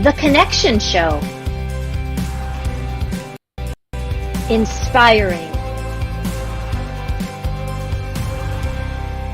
The Connection Show. Inspiring.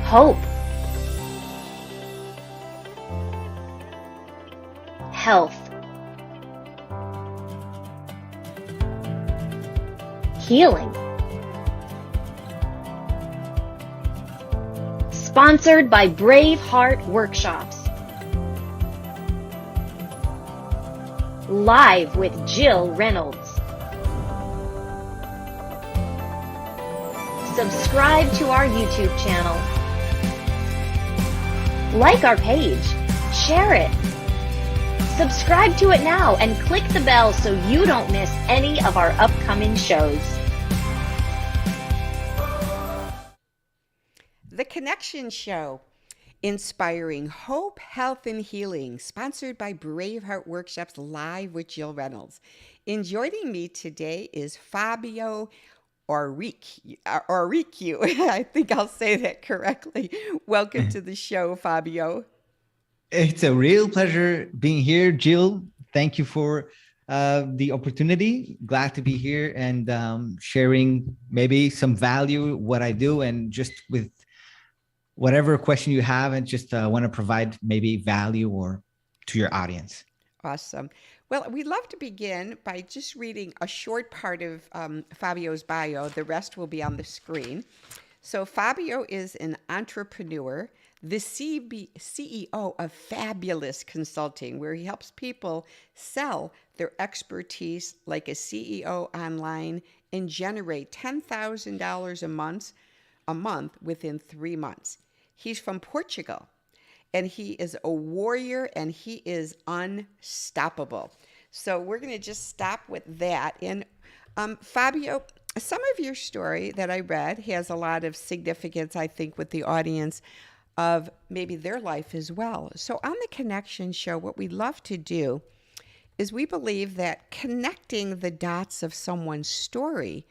Hope. Health. Healing. Sponsored by Brave Heart Workshops. Live with Jill Reynolds. Subscribe to our YouTube channel. Like our page. Share it. Subscribe to it now and click the bell so you don't miss any of our upcoming shows. The Connection Show. Inspiring hope, health, and healing, sponsored by Brave Heart Workshops, live with Jill Reynolds. And joining me today is Fabio Ourique. I think I'll say that correctly. Welcome to the show, Fabio. It's a real pleasure being here, Jill. Thank you for the opportunity. Glad to be here and sharing maybe some value, what I do, and just with whatever question you have, and just want to provide maybe value or to your audience. Awesome. Well, we'd love to begin by just reading a short part of Fabio's bio. The rest will be on the screen. So Fabio is an entrepreneur, the CEO of Fabulous Consulting, where he helps people sell their expertise like a CEO online and generate $10,000 a month within 3 months. He's from Portugal, and he is a warrior, and he is unstoppable. So we're going to just stop with that. And Fabio, some of your story that I read has a lot of significance, I think, with the audience of maybe their life as well. So on the Connection Show, what we love to do is we believe that connecting the dots of someone's story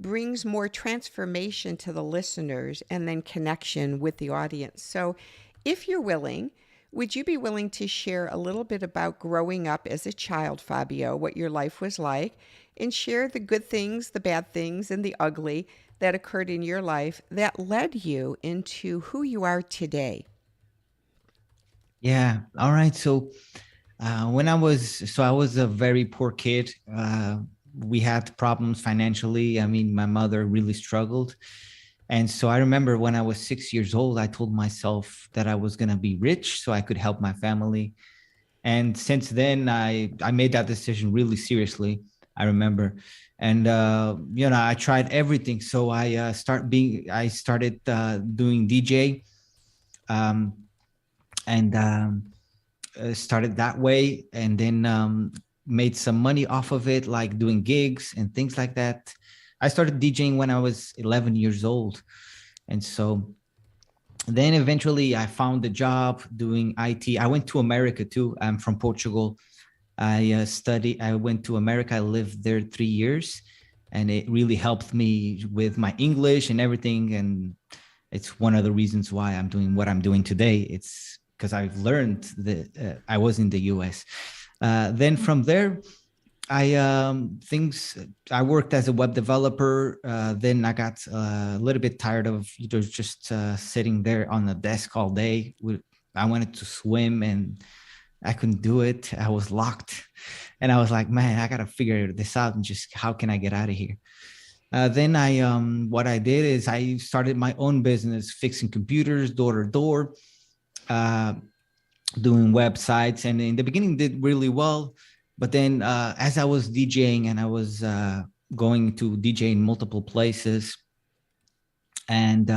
brings more transformation to the listeners and then connection with the audience. So if you're willing, would you be willing to share a little bit about growing up as a child, Fabio, what your life was like, and share the good things, the bad things, and the ugly that occurred in your life that led you into who you are today? Yeah. All right. So I was a very poor kid. We had problems financially. I mean, my mother really struggled. And so I remember when I was 6 years old, I told myself that I was going to be rich so I could help my family. And since then, I made that decision really seriously, I remember. And, I tried everything. So I started doing DJ started that way. And then made some money off of it, like doing gigs and things like that. I started DJing when I was 11 years old. And so then eventually I found a job doing IT. I went to America too. I'm from Portugal. I went to America. I lived there 3 years, and it really helped me with my English and everything. And it's one of the reasons why I'm doing what I'm doing today. It's because I've learned that I was in the US. Then from there, I worked as a web developer. Then I got a little bit tired of just sitting there on the desk all day. I wanted to swim and I couldn't do it. I was locked, and I was like, man, I gotta figure this out and just how can I get out of here? Then what I did is I started my own business, fixing computers door to door. Doing websites, and in the beginning did really well, but then as I was DJing and I was going to DJ in multiple places, and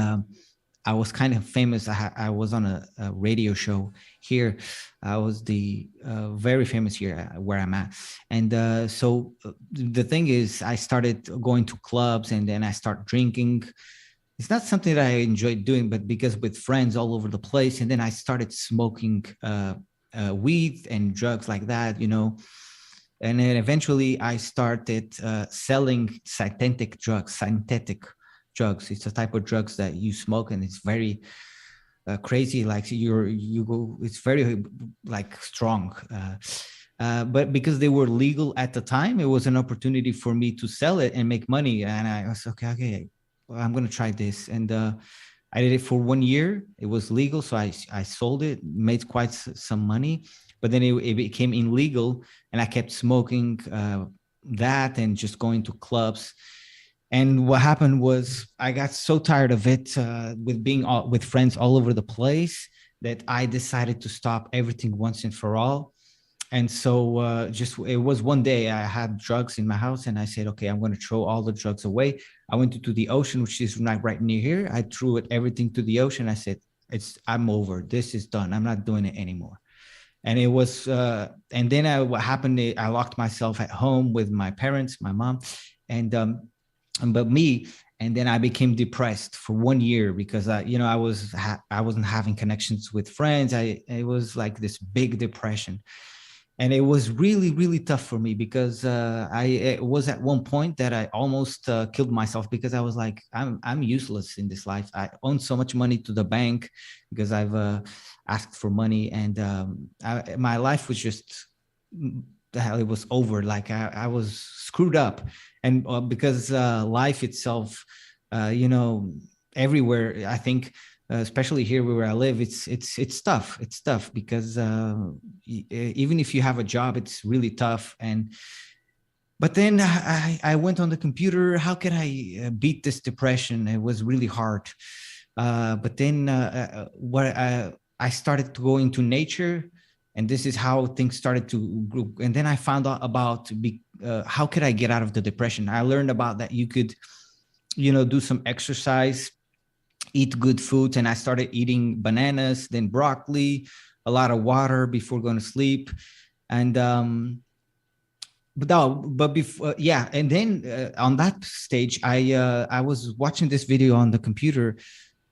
I was kind of famous. I was on a radio show here. I was very famous here where I'm at, and so the thing is, I started going to clubs, and then I start drinking. It's not something that I enjoyed doing, but because with friends all over the place. And then I started smoking weed and drugs like that, And then eventually I started selling synthetic drugs. It's a type of drugs that you smoke, and it's very crazy. Like it's very like strong. But because they were legal at the time, it was an opportunity for me to sell it and make money. And I was okay, well, I'm going to try this. And I did it for 1 year. It was legal. So I sold it, made quite some money, but then it became illegal. And I kept smoking that and just going to clubs. And what happened was I got so tired of it with being with friends all over the place that I decided to stop everything once and for all. And so just it was one day I had drugs in my house and I said, okay, I'm going to throw all the drugs away. I went to the ocean, which is right near here. I threw everything to the ocean. I said, I'm over. This is done. I'm not doing it anymore. And it was, and then what happened, I locked myself at home with my parents, my mom, and and then I became depressed for 1 year because I wasn't having connections with friends. It was like this big depression, and it was really, really tough for me because it was at one point that I almost killed myself because I was like, I'm useless in this life. I owe so much money to the bank because I've asked for money, and my life was just the hell. It was over. Like I was screwed up, and because life itself, everywhere, I think. Especially here where I live, it's tough. It's tough because even if you have a job, it's really tough. But then I went on the computer. How can I beat this depression? It was really hard. But then I started to go into nature, and this is how things started to grow. And then I found out about how could I get out of the depression. I learned about that you could, do some exercise, eat good foods, and I started eating bananas, then broccoli, a lot of water before going to sleep, and but before, yeah. And then on that stage, I was watching this video on the computer,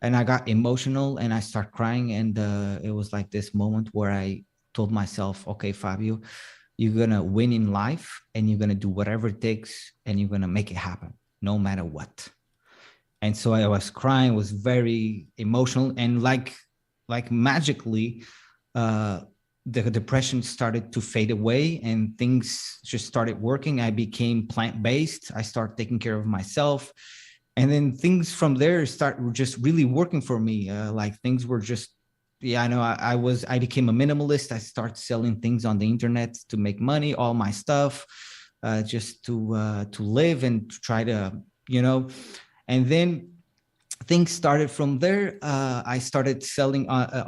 and I got emotional, and I start crying, and it was like this moment where I told myself, okay, Fabio, you're gonna win in life, and you're gonna do whatever it takes, and you're gonna make it happen, no matter what. And so I was crying, was very emotional, and like magically, the depression started to fade away, and things just started working. I became plant-based. I started taking care of myself, and then things from there were just really working for me. Like things were just, yeah, I know. I became a minimalist. I started selling things on the internet to make money, all my stuff, just to live and to try to, And then things started from there. I started selling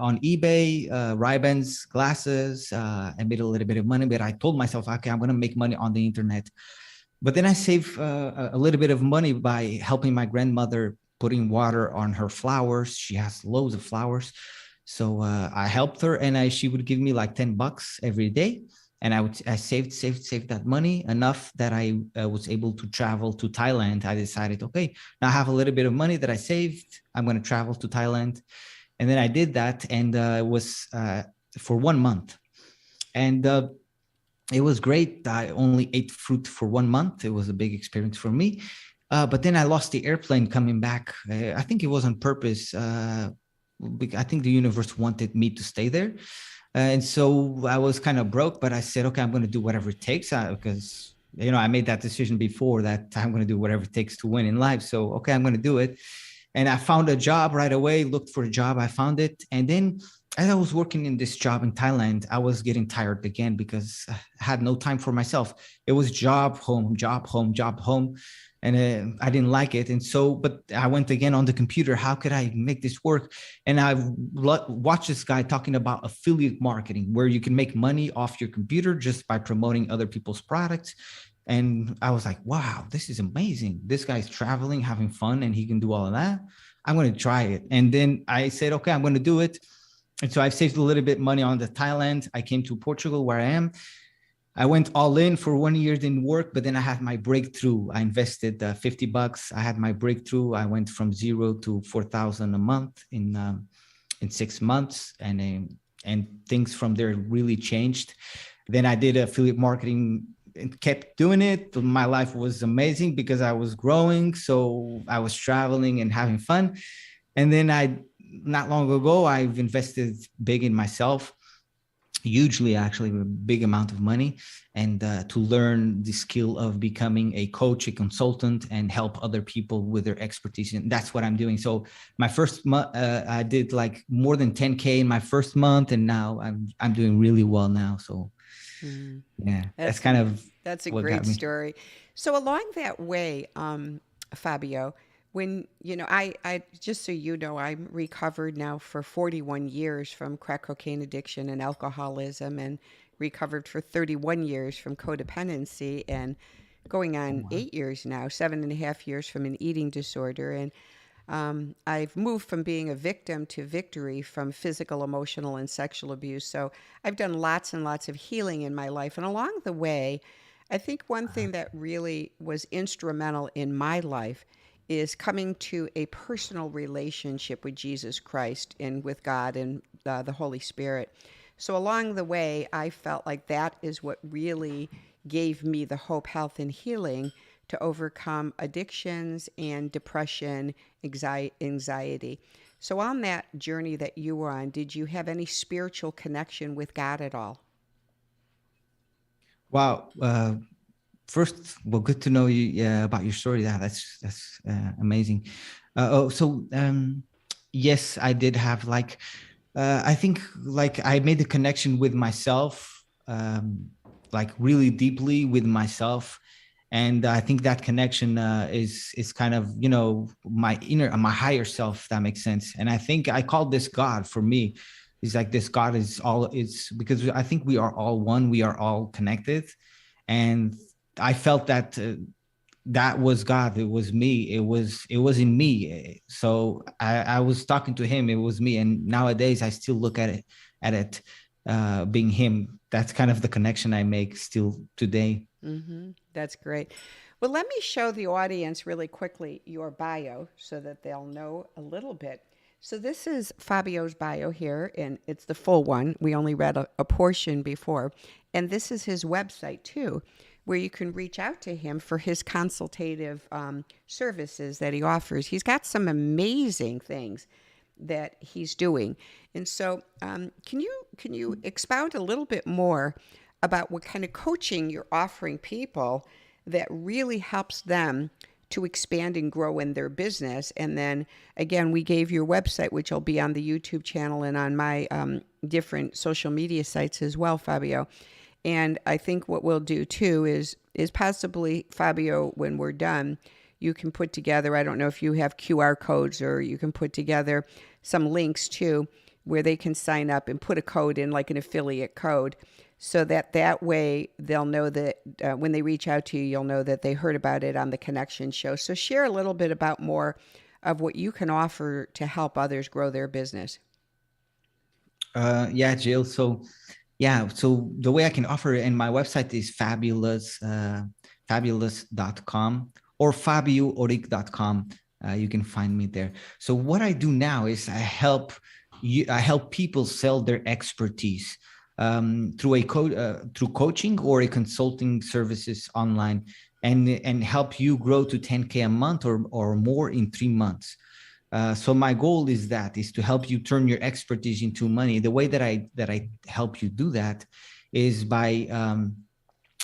on eBay, Ray-Bans glasses. I made a little bit of money, but I told myself, okay, I'm going to make money on the internet. But then I saved a little bit of money by helping my grandmother putting water on her flowers. She has loads of flowers. So I helped her, and she would give me like $10 every day. And I saved that money enough that I was able to travel to Thailand. I decided, okay, now I have a little bit of money that I saved. I'm going to travel to Thailand. And then I did that, and it was for 1 month. And it was great. I only ate fruit for 1 month. It was a big experience for me. But then I lost the airplane coming back. I think it was on purpose. I think the universe wanted me to stay there. And so I was kind of broke, but I said, okay, I'm going to do whatever it takes because, I made that decision before that I'm going to do whatever it takes to win in life. So, okay, I'm going to do it. And I found a job right away, looked for a job. I found it. And then as I was working in this job in Thailand, I was getting tired again because I had no time for myself. It was job, home, job, home, job, home. And I didn't like it. And so, but I went again on the computer. How could I make this work? And I watched this guy talking about affiliate marketing, where you can make money off your computer just by promoting other people's products. And I was like, wow, this is amazing. This guy's traveling, having fun, and he can do all of that. I'm going to try it. And then I said, okay, I'm going to do it. And so I've saved a little bit of money on the Thailand. I came to Portugal, where I am. I went all in for 1 year, didn't work, but then I had my breakthrough. I invested $50. I had my breakthrough. I went from 0 to 4,000 a month in 6 months, and things from there really changed. Then I did affiliate marketing and kept doing it. My life was amazing because I was growing, so I was traveling and having fun. And then not long ago, I've invested big in myself. hugely, actually, a big amount of money, and to learn the skill of becoming a coach, a consultant, and help other people with their expertise. And that's what I'm doing. So my first month, I did like more than 10K in my first month, and now I'm doing really well now. So yeah, that's kind of That's a what got great me. story. So along that way, Fabio, when I just so you know, I'm recovered now for 41 years from crack cocaine addiction and alcoholism, and recovered for 31 years from codependency, and going Oh, on wow. 8 years now, 7.5 years from an eating disorder. And I've moved from being a victim to victory from physical, emotional, and sexual abuse. So I've done lots and lots of healing in my life. And along the way, I think one thing that really was instrumental in my life is coming to a personal relationship with Jesus Christ and with God and the Holy Spirit. So along the way, I felt like that is what really gave me the hope, health, and healing to overcome addictions and depression, anxiety. So, on that journey that you were on, did you have any spiritual connection with God at all? Wow. First, well, good to know you about your story. That's amazing. Yes, I did have like I think like I made the connection with myself, like really deeply with myself, and I think that connection is kind of my inner, my higher self. If that makes sense. And I think I call this God for me. It's like this God is all. It's because I think we are all one. We are all connected, and I felt that that was God. It was me. It was in me. So I was talking to him. It was me. And nowadays I still look at it being him. That's kind of the connection I make still today. That's great. Well, let me show the audience really quickly your bio so that they'll know a little bit. So, this is Fabio's bio here, and it's the full one. We only read a portion before. And this is his website, too, where you can reach out to him for his consultative services that he offers. He's got some amazing things that he's doing. And so, can you expound a little bit more about what kind of coaching you're offering people that really helps them to expand and grow in their business? And then again, we gave your website, which will be on the YouTube channel and on my different social media sites as well, Fabio. And I think what we'll do too is possibly, Fabio, when we're done, you can put together, I don't know if you have QR codes, or you can put together some links too where they can sign up and put a code in, like an affiliate code, so that way they'll know that when they reach out to you, you'll know that they heard about it on the Connection Show. So share a little bit about more of what you can offer to help others grow their business. Yeah, Jill. So the way I can offer it, and my website is fabulous.com or fabiourique.com. You can find me there. So what I do now is I help people sell their expertise through through coaching or a consulting services online, and help you grow to 10K a month or more in 3 months. So my goal is to help you turn your expertise into money. The way that I help you do that is by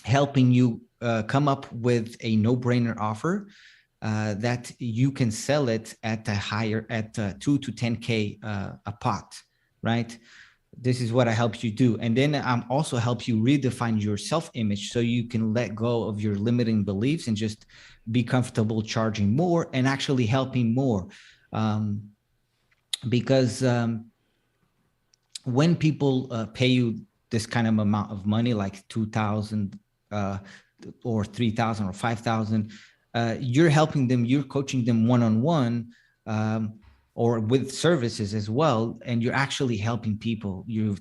helping you come up with a no-brainer offer that you can sell it at 2 to 10K a pot, right? This is what I help you do. And then I'm also help you redefine your self-image so you can let go of your limiting beliefs and just be comfortable charging more and actually helping more. Because when people pay you this kind of amount of money, like 2,000 or 3,000 or 5,000, you're helping them, you're coaching them one-on-one, or with services as well, and you're actually helping people. You're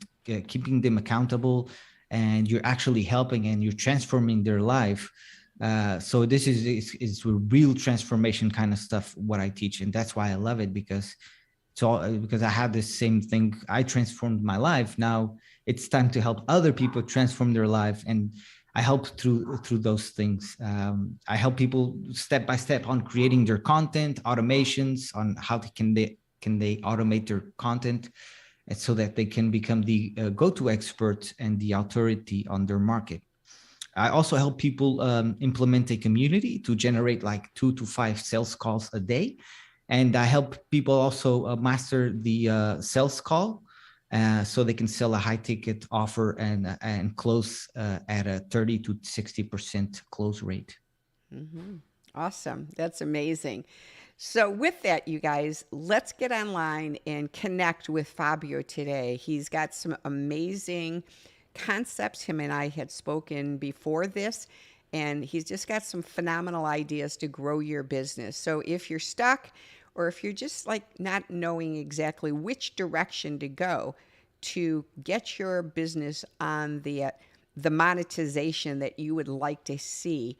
keeping them accountable, and you're actually helping, and you're transforming their life. So this is real transformation kind of stuff, what I teach, and that's why I love it, because I had the same thing. I transformed my life. Now it's time to help other people transform their life, and I help through those things. I help people step by step on creating their content, automations on how can they automate their content, and so that they can become the go-to experts and the authority on their market. I also help people implement a community to generate like 2 to 5 sales calls a day. And I help people also master the sales call so they can sell a high ticket offer and close at a 30 to 60% close rate. Mm-hmm. Awesome. That's amazing. So, with that, you guys, let's get online and connect with Fabio today. He's got some amazing concepts. Him and I had spoken before this, and he's just got some phenomenal ideas to grow your business. So, if you're stuck or if you're just like not knowing exactly which direction to go to get your business on the monetization that you would like to see,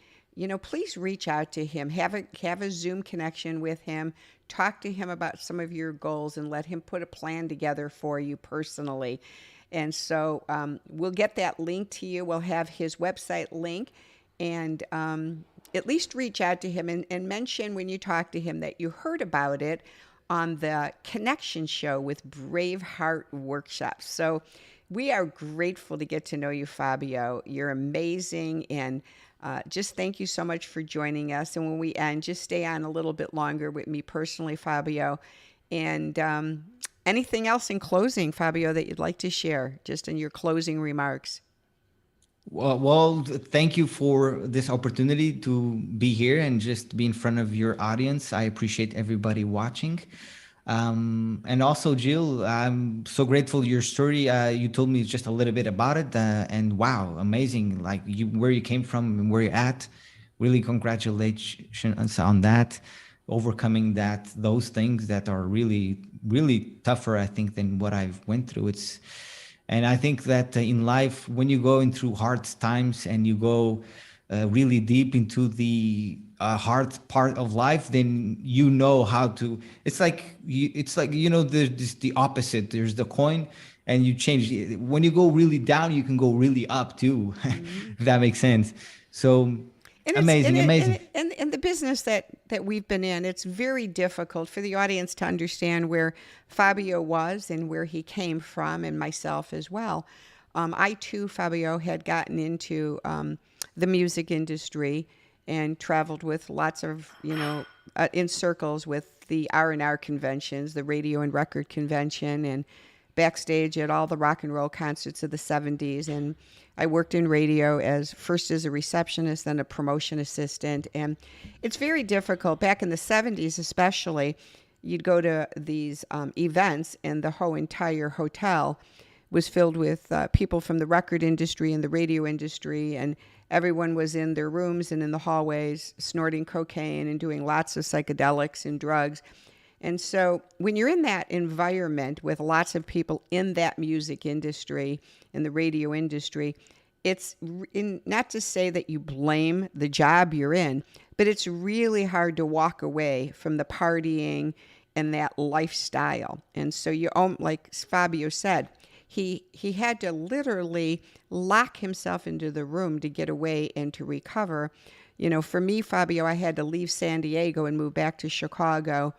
please reach out to him, have a Zoom connection with him, talk to him about some of your goals, and let him put a plan together for you personally. And so we'll get that link to you. We'll have his website link, and at least reach out to him and mention when you talk to him that you heard about it on the Connection Show with Braveheart Workshops. So we are grateful to get to know you, Fabio. You're amazing, and just thank you so much for joining us. And when we end, just stay on a little bit longer with me personally, Fabio. And anything else in closing, Fabio, that you'd like to share, just in your closing remarks? Well, thank you for this opportunity to be here and just be in front of your audience. I appreciate everybody watching. And also, Jill, I'm so grateful your story. You told me just a little bit about it, and wow, amazing! Like where you came from and where you're at. Really, congratulations on that, overcoming those things that are really, really tougher, I think, than what I've went through. And I think that in life, when you go in through hard times and you go really deep into the hard part of life, then you know how to. It's like there's the opposite. There's the coin, and you change. When you go really down, you can go really up too. Mm-hmm. If that makes sense. So amazing. And the business that we've been in, it's very difficult for the audience to understand where Fabio was and where he came from, and myself as well. I too, Fabio, had gotten into the music industry and traveled with lots of, in circles with the R&R conventions, the radio and record convention, and backstage at all the rock and roll concerts of the 70s. And I worked in radio first as a receptionist, then a promotion assistant. And it's very difficult. Back in the 70s especially, you'd go to these events and the whole entire hotel was filled with people from the record industry and the radio industry, and everyone was in their rooms and in the hallways snorting cocaine and doing lots of psychedelics and drugs. And so when you're in that environment with lots of people in that music industry, in the radio industry, it's not to say that you blame the job you're in, but it's really hard to walk away from the partying and that lifestyle. And so like Fabio said, he had to literally lock himself into the room to get away and to recover. For me, Fabio, I had to leave San Diego and move back to Chicago.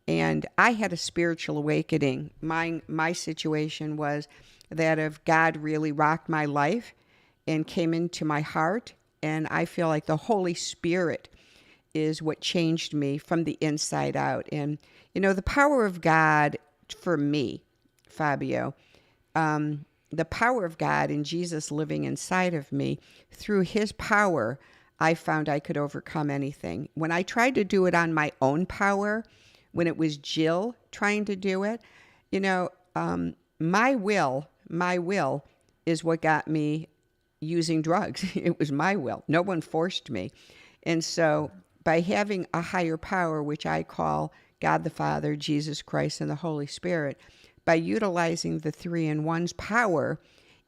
And I had a spiritual awakening. My situation was that of God really rocked my life and came into my heart. And I feel like the Holy Spirit is what changed me from the inside out. And, the power of God for me, Fabio, the power of God and Jesus living inside of me, through his power, I found I could overcome anything. When I tried to do it on my own power, when it was Jill trying to do it, my will is what got me using drugs. It was my will. No one forced me. And so by having a higher power, which I call God the Father, Jesus Christ, and the Holy Spirit, by utilizing the 3-in-1's power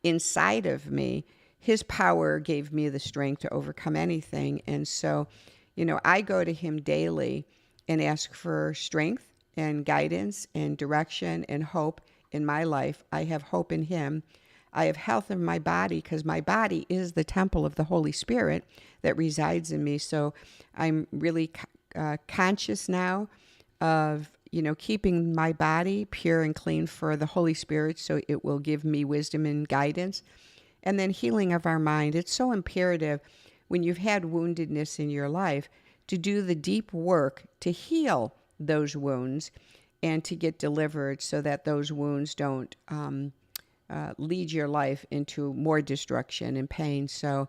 inside of me, his power gave me the strength to overcome anything. And so, I go to him daily and ask for strength and guidance and direction and hope in my life. I have hope in him. I have health in my body because my body is the temple of the Holy Spirit that resides in me. So I'm really conscious now of, keeping my body pure and clean for the Holy Spirit so it will give me wisdom and guidance. And then healing of our mind. It's so imperative when you've had woundedness in your life to do the deep work to heal those wounds and to get delivered so that those wounds don't lead your life into more destruction and pain. So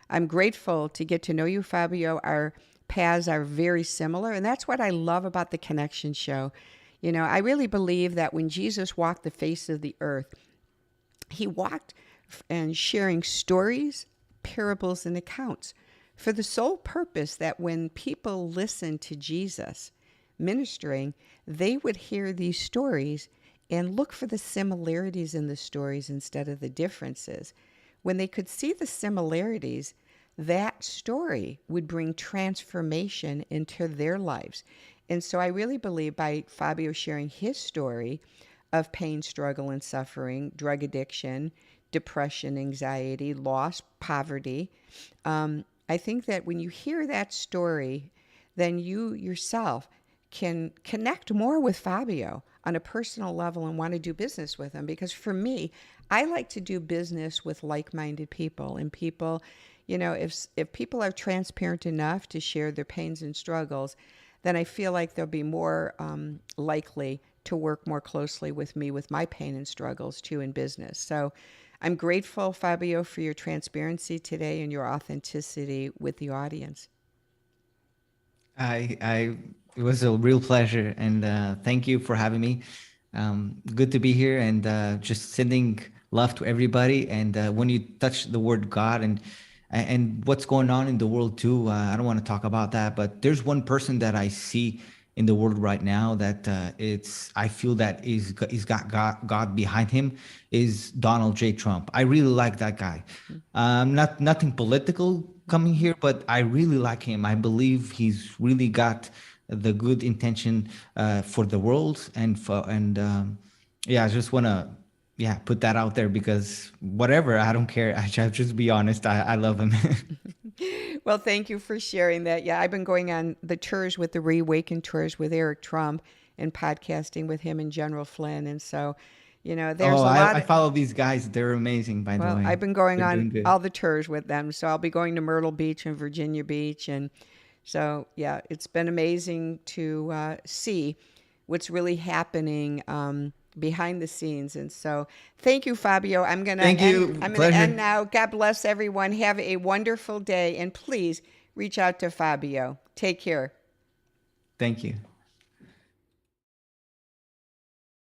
I'm grateful to get to know you, Fabio. Our paths are very similar, and that's what I love about the Connection Show. I really believe that when Jesus walked the face of the earth, he walked and sharing stories, parables, and accounts for the sole purpose that when people listened to Jesus ministering, they would hear these stories and look for the similarities in the stories instead of the differences. When they could see the similarities, that story would bring transformation into their lives. And so I really believe by Fabio sharing his story of pain, struggle, and suffering, drug addiction, depression, anxiety, loss, poverty, I think that when you hear that story, then you yourself can connect more with Fabio on a personal level and want to do business with him. Because for me, I like to do business with like-minded people. And people, if people are transparent enough to share their pains and struggles, then I feel like they'll be more likely to work more closely with me with my pain and struggles too in business. So I'm grateful, Fabio, for your transparency today and your authenticity with the audience. It was a real pleasure, and thank you for having me. Good to be here, and just sending love to everybody. And when you touch the word God and what's going on in the world too, I don't want to talk about that, but there's one person that I see in the world right now that I feel that he's got God behind him, is Donald J. Trump. I really like that guy. Nothing political coming here, but I really like him. I believe he's really got the good intention for the world, and I just want to put that out there, because whatever, I don't care. I just be honest. I love him. Well, thank you for sharing that. Yeah, I've been going on the tours with the ReAwaken tours with Eric Trump and podcasting with him and General Flynn. And so, there's a lot. I follow these guys. They're amazing, by the way. I've been going They're on all the tours with them. So I'll be going to Myrtle Beach and Virginia Beach. And so, yeah, it's been amazing to see what's really happening behind the scenes. And so thank you, Fabio. I'm going to end now. God bless everyone. Have a wonderful day. And please reach out to Fabio. Take care. Thank you.